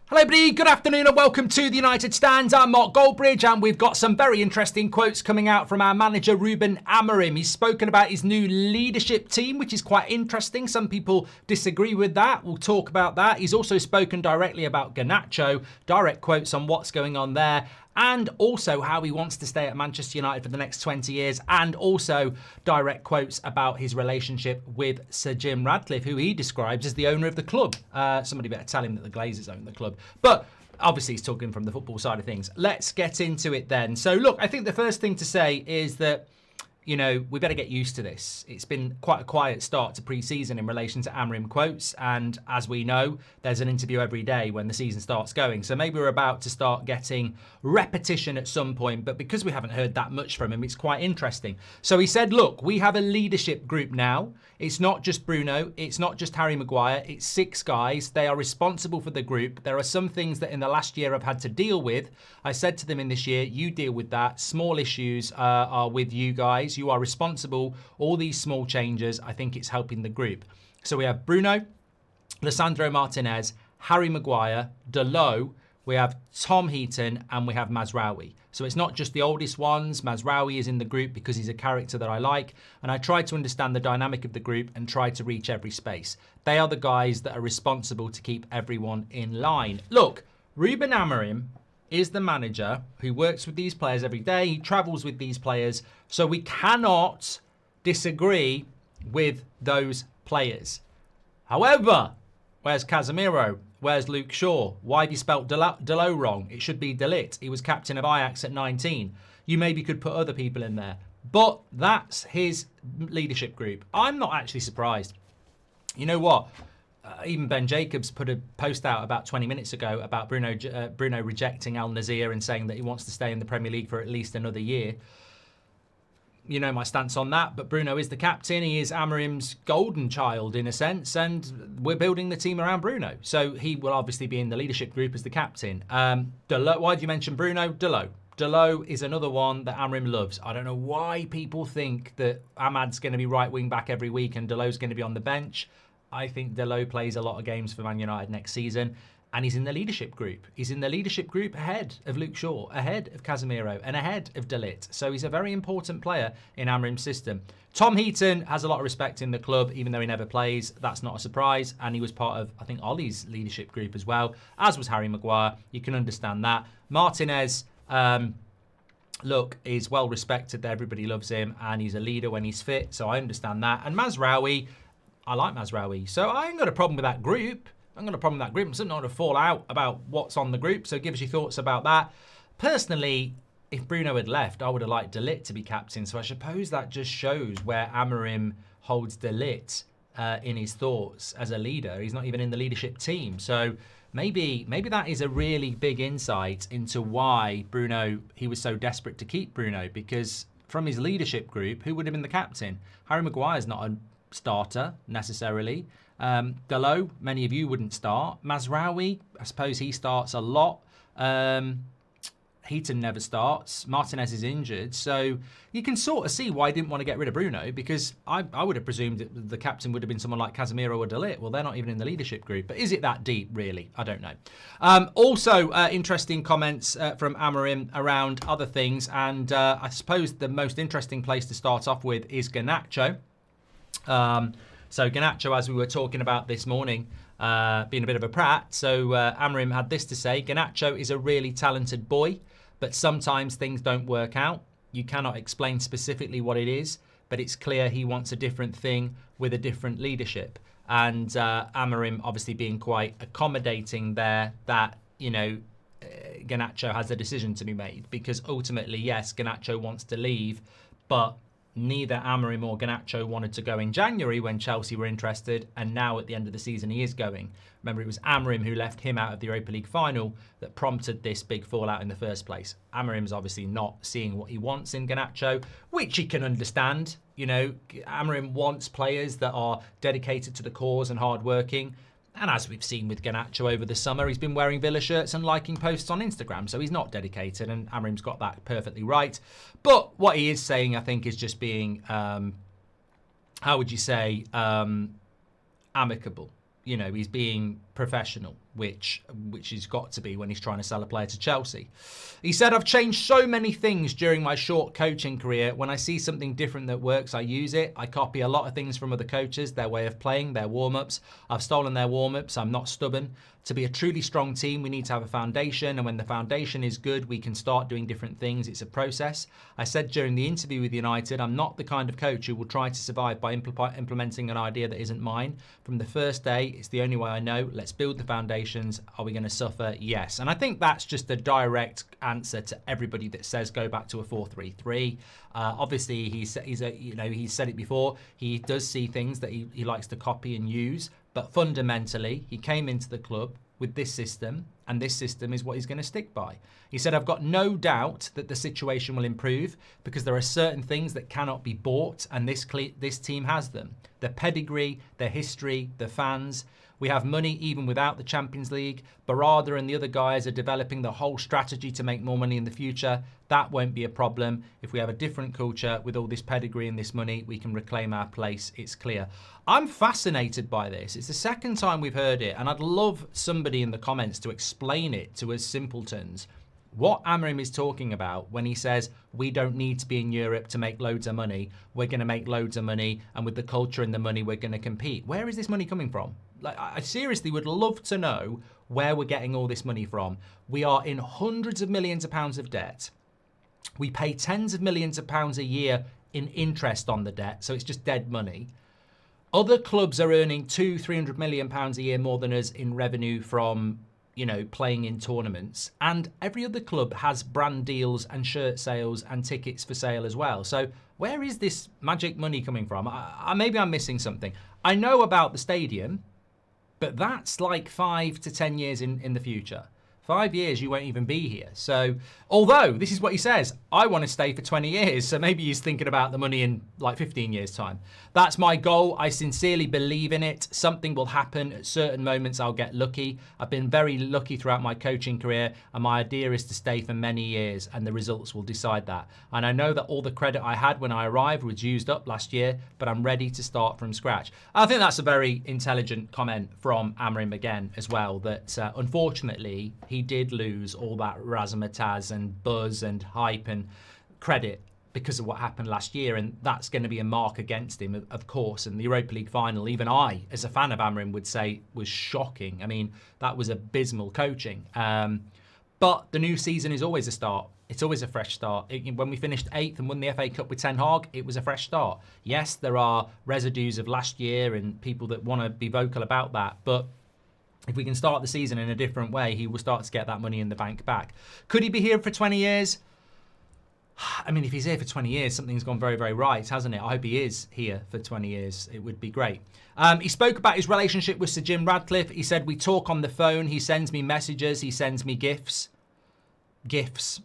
Hello everybody, good afternoon and welcome to the United Stands. I'm Mark Goldbridge and we've got some very interesting quotes coming out from our manager Ruben Amorim. He's spoken about his new leadership team, which is quite interesting. Some people disagree with that. We'll talk about that. He's also spoken directly about Garnacho, direct quotes on what's going on there, and also how he wants to stay at Manchester United for the next 20 years, and also direct quotes about his relationship with Sir Jim Ratcliffe, who he describes as the owner of the club. Somebody better tell him that the Glazers own the club. But obviously he's talking from the football side of things. Let's get into it then. So look, I think the first thing to say is that, you know, we better get used to this. It's been quite a quiet start to pre-season in relation to Amorim quotes. And as we know, there's an interview every day when the season starts going. So maybe we're about to start getting repetition at some point. But because we haven't heard that much from him, it's quite interesting. So he said, look, we have a leadership group now. It's not just Bruno. It's not just Harry Maguire. It's 6 guys. They are responsible for the group. There are some things that in the last year I've had to deal with. I said to them in this year, you deal with that. Small issues are with you guys. You are responsible. All these small changes, I think it's helping the group. So we have Bruno, Lisandro Martinez, Harry Maguire, Dalot, we have Tom Heaton, and we have Mazraoui. So it's not just the oldest ones. Mazraoui is in the group because he's a character that I like. And I try to understand the dynamic of the group and try to reach every space. They are the guys that are responsible to keep everyone in line. Look, Ruben Amorim is the manager who works with these players every day. He travels with these players. So we cannot disagree with those players. However, where's Casemiro? Where's Luke Shaw? Why have you spelt Dalot wrong? It should be Delit. He was captain of Ajax at 19. You maybe could put other people in there. But that's his leadership group. I'm not actually surprised. You know what? Even Ben Jacobs put a post out about 20 minutes ago about Bruno rejecting Al Nassr and saying that he wants to stay in the Premier League for at least another year. You know my stance on that, but Bruno is the captain. He is Amorim's golden child in a sense, and we're building the team around Bruno. So he will obviously be in the leadership group as the captain. Dalot, why did you mention Bruno? Dalot is another one that Amorim loves. I don't know why people think that Ahmad's going to be right wing back every week and Dalot's going to be on the bench. I think Dalot plays a lot of games for Man United next season. And he's in the leadership group. He's in the leadership group ahead of Luke Shaw, ahead of Casemiro, and ahead of Delit. So he's a very important player in Amorim's system. Tom Heaton has a lot of respect in the club, even though he never plays. That's not a surprise. And he was part of, I think, Ollie's leadership group as well, as was Harry Maguire. You can understand that. Martinez, look, is well respected. Everybody loves him, and he's a leader when he's fit. So I understand that. And Mazraoui, I like Mazraoui. So I ain't got a problem with that group. I'm going to problem that group. I'm certainly not going to fall out about what's on the group. So give us your thoughts about that. Personally, if Bruno had left, I would have liked Delit to be captain. So I suppose that just shows where Amorim holds Delit in his thoughts as a leader. He's not even in the leadership team. So maybe that is a really big insight into why Bruno, he was so desperate to keep Bruno. Because from his leadership group, who would have been the captain? Harry Maguire's not a starter necessarily. Dalot, many of you wouldn't start. Mazraoui, I suppose he starts a lot. Heaton never starts. Martinez is injured. So you can sort of see why I didn't want to get rid of Bruno, because I would have presumed that the captain would have been someone like Casemiro or Delit. Well, they're not even in the leadership group. But is it that deep, really? I don't know. Also, interesting comments from Amorim around other things. And I suppose the most interesting place to start off with is Garnacho. So Garnacho, as we were talking about this morning, being a bit of a prat. So Amorim had this to say: Garnacho is a really talented boy, but sometimes things don't work out. You cannot explain specifically what it is, but it's clear he wants a different thing with a different leadership. And Amorim obviously being quite accommodating there, that, you know, Garnacho has a decision to be made, because ultimately, yes, Garnacho wants to leave, but neither Amorim or Garnacho wanted to go in January when Chelsea were interested, and now at the end of the season he is going. Remember, it was Amorim who left him out of the Europa League final that prompted this big fallout in the first place. Amorim's obviously not seeing what he wants in Garnacho, which he can understand. You know, Amorim wants players that are dedicated to the cause and hardworking. And as we've seen with Garnacho over the summer, he's been wearing Villa shirts and liking posts on Instagram. So he's not dedicated, and Amorim's got that perfectly right. But what he is saying, I think, is just being, how would you say, amicable. You know, he's being professional. which he's got to be when he's trying to sell a player to Chelsea. He said, I've changed so many things during my short coaching career. When I see something different that works, I use it. I copy a lot of things from other coaches, their way of playing, their warm-ups. I've stolen their warm-ups. I'm not stubborn. To be a truly strong team, we need to have a foundation. And when the foundation is good, we can start doing different things. It's a process. I said during the interview with United, I'm not the kind of coach who will try to survive by implementing an idea that isn't mine. From the first day, it's the only way I know. Let's build the foundations. Are we going to suffer? Yes. And I think that's just a direct answer to everybody that says go back to a 4-3-3. Obviously, he's said it before. He does see things that he likes to copy and use. But fundamentally, he came into the club with this system, and this system is what he's going to stick by. He said, I've got no doubt that the situation will improve because there are certain things that cannot be bought, and this team has them. The pedigree, the history, the fans. We have money even without the Champions League. Barada and the other guys are developing the whole strategy to make more money in the future. That won't be a problem. If we have a different culture with all this pedigree and this money, we can reclaim our place. It's clear. I'm fascinated by this. It's the second time we've heard it, and I'd love somebody in the comments to explain it to us simpletons. What Amorim is talking about when he says we don't need to be in Europe to make loads of money. We're going to make loads of money, and with the culture and the money, we're going to compete. Where is this money coming from? Like, I seriously would love to know where we're getting all this money from. We are in hundreds of millions of pounds of debt. We pay tens of millions of pounds a year in interest on the debt, so it's just dead money. Other clubs are earning £200-300 million a year more than us in revenue from, playing in tournaments. And every other club has brand deals and shirt sales and tickets for sale as well. So where is this magic money coming from? Maybe I'm missing something. I know about the stadium, but that's like 5 to 10 years in the future. 5 years, you won't even be here. So, although, this is what he says, I want to stay for 20 years. So maybe he's thinking about the money in like 15 years' time. That's my goal. I sincerely believe in it. Something will happen. At certain moments, I'll get lucky. I've been very lucky throughout my coaching career, and my idea is to stay for many years, and the results will decide that. And I know that all the credit I had when I arrived was used up last year, but I'm ready to start from scratch. I think that's a very intelligent comment from Amorim again as well, that unfortunately, he did lose all that razzmatazz and buzz and hype and credit because of what happened last year, and that's going to be a mark against him, of course. And the Europa League final, even I, as a fan of Amorim, would say was shocking. I mean, that was abysmal coaching. But the new season is always a start. It's always a fresh start. When we finished 8th and won the FA Cup with Ten Hag, it was a fresh start. Yes, there are residues of last year and people that want to be vocal about that, but if we can start the season in a different way, he will start to get that money in the bank back. Could he be here for 20 years? I mean, if he's here for 20 years, something's gone very, very right, hasn't it? I hope he is here for 20 years. It would be great. He spoke about his relationship with Sir Jim Ratcliffe. He said, we talk on the phone. He sends me messages. He sends me gifts. Gifts.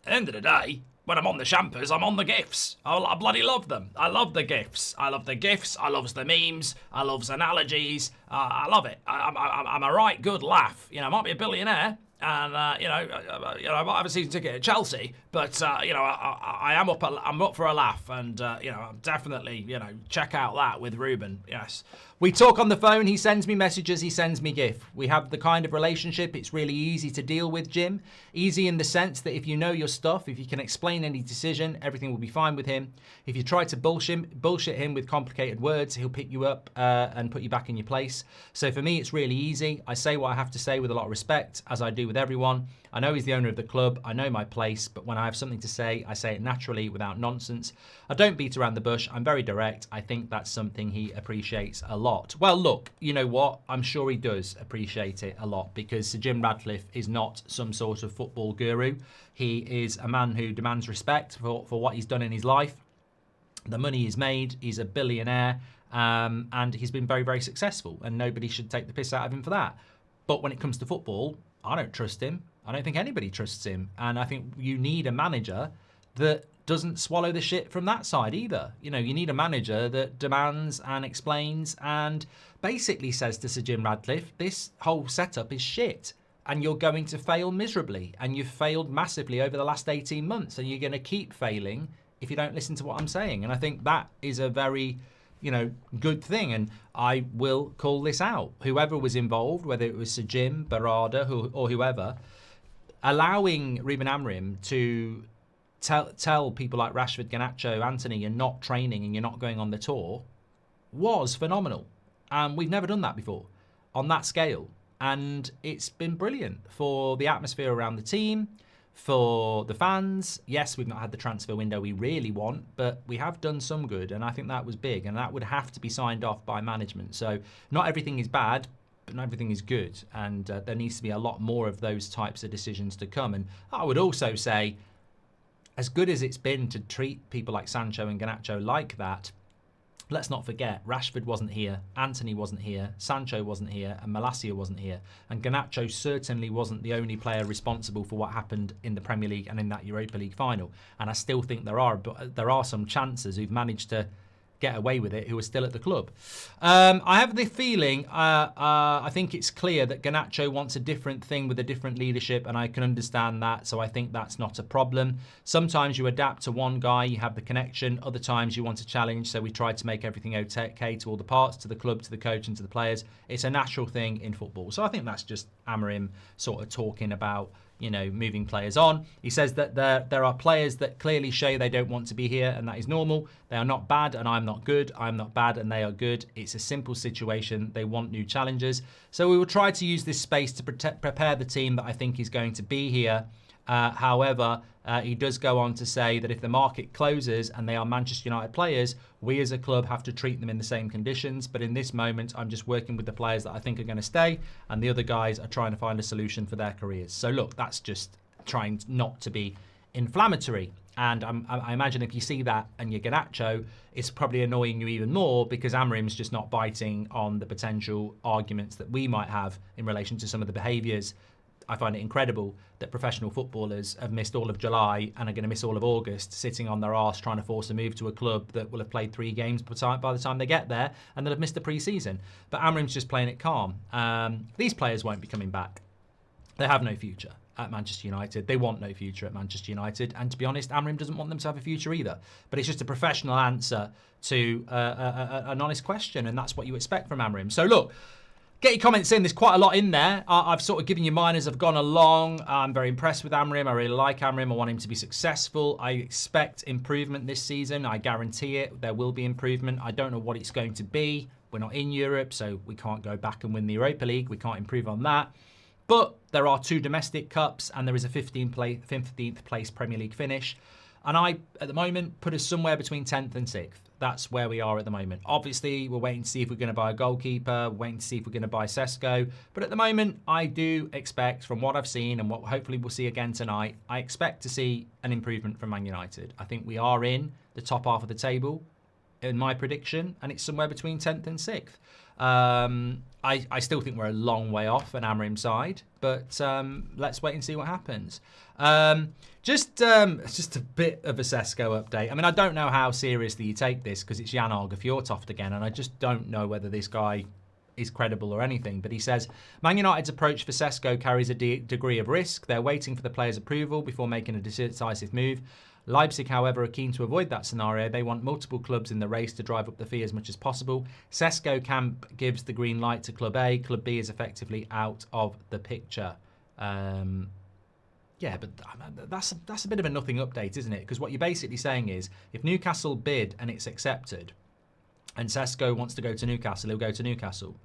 At the end of the day, when I'm on the champers, I'm on the gifs. I bloody love them. I love the gifs. I love the gifs. I loves the memes. I loves analogies. I love it. I'm a right good laugh. I might be a billionaire, and I might have a season ticket at Chelsea, but I'm up for a laugh, and definitely check out that with Ruben. Yes. We talk on the phone. He sends me messages. He sends me gifts. We have the kind of relationship. It's really easy to deal with, Jim. Easy in the sense that if you know your stuff, if you can explain any decision, everything will be fine with him. If you try to bullshit him with complicated words, he'll pick you up and put you back in your place. So for me, it's really easy. I say what I have to say with a lot of respect, as I do with everyone. I know he's the owner of the club. I know my place, but when I have something to say, I say it naturally without nonsense. I don't beat around the bush. I'm very direct. I think that's something he appreciates a lot. Well, look, you know what? I'm sure he does appreciate it a lot, because Sir Jim Ratcliffe is not some sort of football guru. He is a man who demands respect for what he's done in his life. The money he's made. He's a billionaire, and he's been very, very successful, and nobody should take the piss out of him for that. But when it comes to football, I don't trust him. I don't think anybody trusts him. And I think you need a manager that doesn't swallow the shit from that side either. You need a manager that demands and explains and basically says to Sir Jim Ratcliffe, this whole setup is shit and you're going to fail miserably, and you've failed massively over the last 18 months and you're going to keep failing if you don't listen to what I'm saying. And I think that is a very good thing. And I will call this out. Whoever was involved, whether it was Sir Jim, Barada, or whoever, allowing Ruben Amorim to tell people like Rashford, Garnacho, Anthony, you're not training and you're not going on the tour, was phenomenal. And we've never done that before on that scale. And it's been brilliant for the atmosphere around the team, for the fans. Yes, we've not had the transfer window we really want, but we have done some good, and I think that was big, and that would have to be signed off by management. So not everything is bad, but not everything is good, and there needs to be a lot more of those types of decisions to come. And I would also say, as good as it's been to treat people like Sancho and Garnacho like that, let's not forget, Rashford wasn't here, Anthony wasn't here, Sancho wasn't here, and Malacia wasn't here. And Garnacho certainly wasn't the only player responsible for what happened in the Premier League and in that Europa League final. And I still think there are some chances who've managed to get away with it who are still at the club. I have the feeling, I think it's clear that Garnacho wants a different thing with a different leadership, and I can understand that, so I think that's not a problem. Sometimes you adapt to one guy, you have the connection. Other times you want to challenge, so we try to make everything okay to all the parts, to the club, to the coach, and to the players. It's a natural thing in football. So I think that's just Amorim sort of talking about moving players on. He says that there are players that clearly show they don't want to be here, and that is normal. They are not bad, and I'm not good. I'm not bad, and they are good. It's a simple situation. They want new challenges. So we will try to use this space to prepare the team that I think is going to be here. However, he does go on to say that if the market closes and they are Manchester United players, we as a club have to treat them in the same conditions. But in this moment, I'm just working with the players that I think are going to stay, and the other guys are trying to find a solution for their careers. So look, that's just trying not to be inflammatory. And I imagine if you see that and you're Garnacho, it's probably annoying you even more because Amorim's just not biting on the potential arguments that we might have in relation to some of the behaviours. I find it incredible that professional footballers have missed all of July and are going to miss all of August sitting on their arse trying to force a move to a club that will have played 3 games by the time they get there, and they'll have missed the pre-season. But Amorim's just playing it calm. These players won't be coming back. They have no future at Manchester United. They want no future at Manchester United. And to be honest, Amorim doesn't want them to have a future either. But it's just a professional answer to an honest question, and that's what you expect from Amorim. So look, get your comments in. There's quite a lot in there. I've sort of given you mine as I've gone along. I'm very impressed with Amorim. I really like Amorim. I want him to be successful. I expect improvement this season. I guarantee it. There will be improvement. I don't know what it's going to be. We're not in Europe, so we can't go back and win the Europa League. We can't improve on that. But there are 2 domestic cups, and there is a 15th place Premier League finish. And I, at the moment, put us somewhere between 10th and 6th. That's where we are at the moment. Obviously, we're waiting to see if we're going to buy a goalkeeper, waiting to see if we're going to buy Sesko. But at the moment, I do expect, from what I've seen and what hopefully we'll see again tonight, I expect to see an improvement from Man United. I think we are in the top half of the table, in my prediction, and it's somewhere between 10th and 6th. I still think we're a long way off an Amorim side, but let's wait and see what happens. Just a bit of a Sesko update. I mean, I don't know how seriously you take this because it's Jan Åge Fjørtoft again, and I just don't know whether this guy is credible or anything. But he says, Man United's approach for Sesko carries a degree of risk. They're waiting for the player's approval before making a decisive move. Leipzig, however, are keen to avoid that scenario. They want multiple clubs in the race to drive up the fee as much as possible. Sesko camp gives the green light to Club A. Club B is effectively out of the picture. Yeah, but that's a bit of a nothing update, isn't it? Because what you're basically saying is, if Newcastle bid and it's accepted, and Sesko wants to go to Newcastle, he'll go to Newcastle.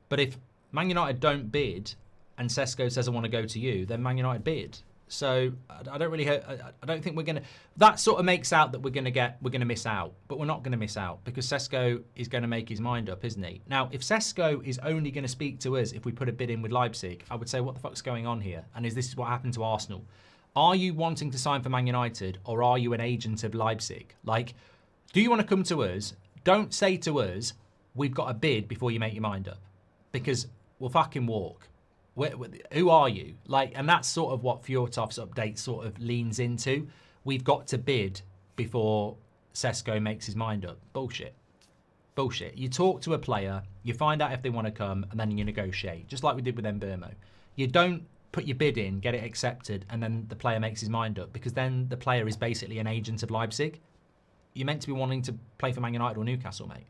But if Man United don't bid, and Sesko says I want to go to you, then Man United bid. So I don't think we're gonna. That sort of makes out that we're gonna miss out, but we're not gonna miss out because Sesko is gonna make his mind up, isn't he? Now, if Sesko is only gonna speak to us if we put a bid in with Leipzig, I would say what the fuck's going on here? And is this what happened to Arsenal? Are you wanting to sign for Man United or are you an agent of Leipzig? Like, do you want to come to us? Don't say to us, we've got a bid before you make your mind up, because we'll fucking walk. Who are you? Like, and that's sort of what Fjørtoft's update sort of leans into. We've got to bid before Sesko makes his mind up. Bullshit. Bullshit. You talk to a player, you find out if they want to come, and then you negotiate, just like we did with Mbeumo. You don't put your bid in, get it accepted, and then the player makes his mind up, because then the player is basically an agent of Leipzig. you're meant to be wanting to play for Man United or Newcastle, mate.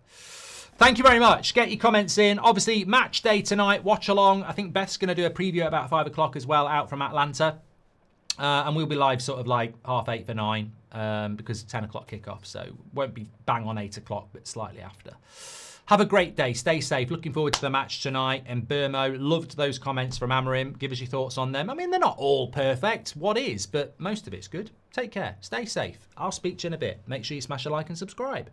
Thank you very much. Get your comments in. Obviously, match day tonight. Watch along. I think Beth's going to do a preview at about 5 o'clock as well, out from Atlanta. And we'll be live sort of like 8:30 for 9 because 10 o'clock kickoff. So won't be bang on 8 o'clock, but slightly after. Have a great day. Stay safe. Looking forward to the match tonight in Burmo. Loved those comments from Amorim. Give us your thoughts on them. I mean, they're not all perfect. What is? But most of it's good. Take care. Stay safe. I'll speak to you in a bit. Make sure you smash a like and subscribe.